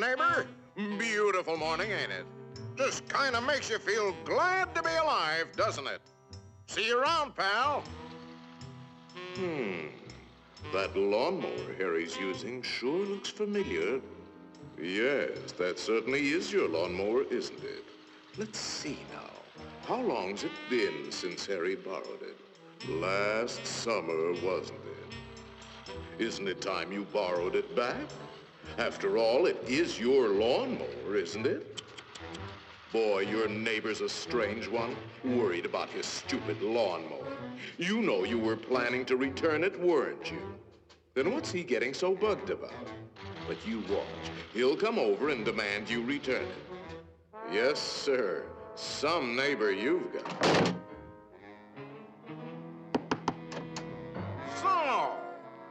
neighbor? Beautiful morning, ain't it? Just kind of makes you feel glad to be alive, doesn't it? See you around, pal. That lawnmower Harry's using sure looks familiar. Yes, that certainly is your lawnmower, isn't it? Let's see now. How long's it been since Harry borrowed it? Last summer, wasn't it? Isn't it time you borrowed it back? After all, it is your lawnmower, isn't it? Boy, your neighbor's a strange one, worried about his stupid lawnmower. You know you were planning to return it, weren't you? Then what's he getting so bugged about? But you watch. He'll come over and demand you return it. Yes, sir. Some neighbor you've got. So,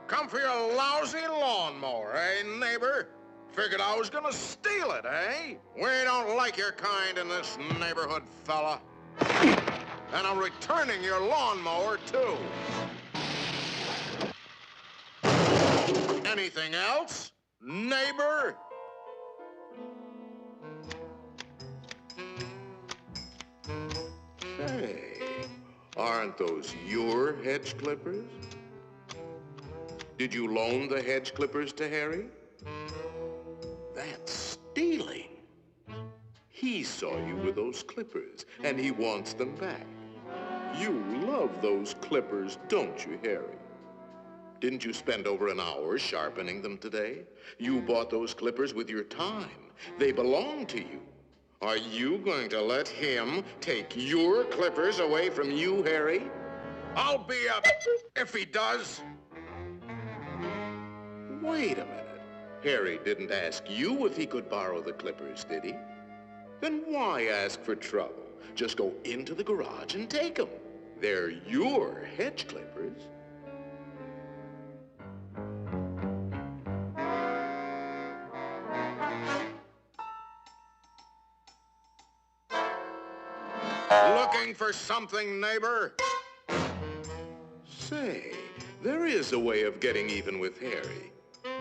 come for your lousy lawnmower, eh, neighbor? Figured I was gonna steal it, eh? We don't like your kind in this neighborhood, fella. And I'm returning your lawnmower, too. Anything else, neighbor? Hey, aren't those your hedge clippers? Did you loan the hedge clippers to Harry? That's stealing. He saw you with those clippers, and he wants them back. You love those clippers, don't you, Harry? Didn't you spend over an hour sharpening them today? You bought those clippers with your time. They belong to you. Are you going to let him take your clippers away from you, Harry? I'll be up if he does. Wait a minute. Harry didn't ask you if he could borrow the clippers, did he? Then why ask for trouble? Just go into the garage and take them. They're your hedge clippers. Looking for something, neighbor? Say, there is a way of getting even with Harry.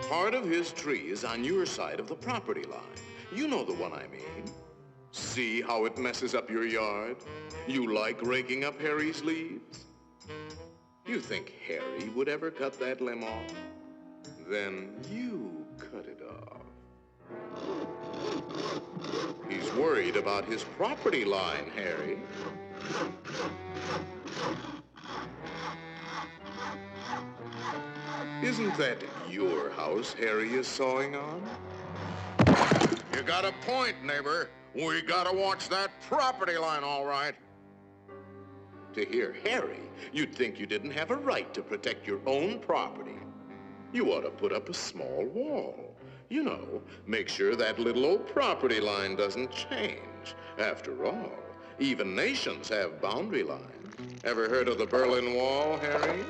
Part of his tree is on your side of the property line. You know the one I mean. See how it messes up your yard? You like raking up Harry's leaves? You think Harry would ever cut that limb off? Then you cut it off. He's worried about his property line, Harry. Isn't that your house Harry is sawing on? You got a point, neighbor. We gotta watch that property line, all right. To hear Harry, you'd think you didn't have a right to protect your own property. You ought to put up a small wall. You know, make sure that little old property line doesn't change. After all, even nations have boundary lines. Ever heard of the Berlin Wall, Harry?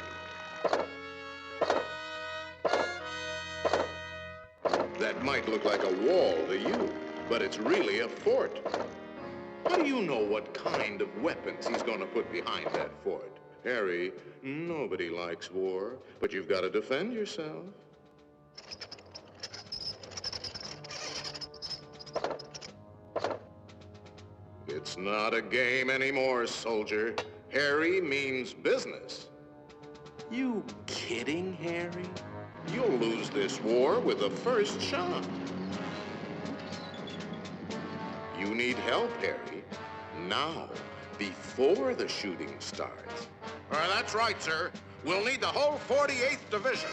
That might look like a wall to you, but it's really a fort. How do you know what kind of weapons he's going to put behind that fort? Harry, nobody likes war, but you've got to defend yourself. It's not a game anymore, soldier. Harry means business. You kidding, Harry? You'll lose this war with the first shot. You need help, Harry. Now, before the shooting starts. That's right, sir. We'll need the whole 48th Division.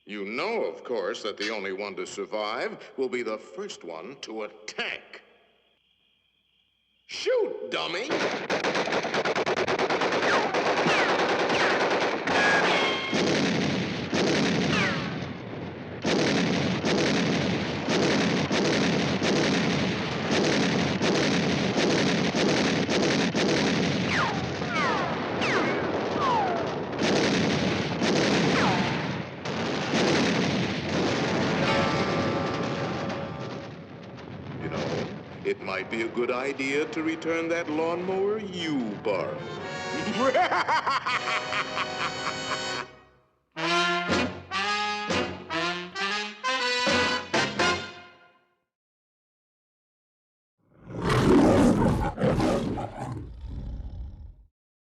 You know, of course, that the only one to survive will be the first one to attack. Shoot, dummy! it might be a good idea to return that lawnmower you borrowed.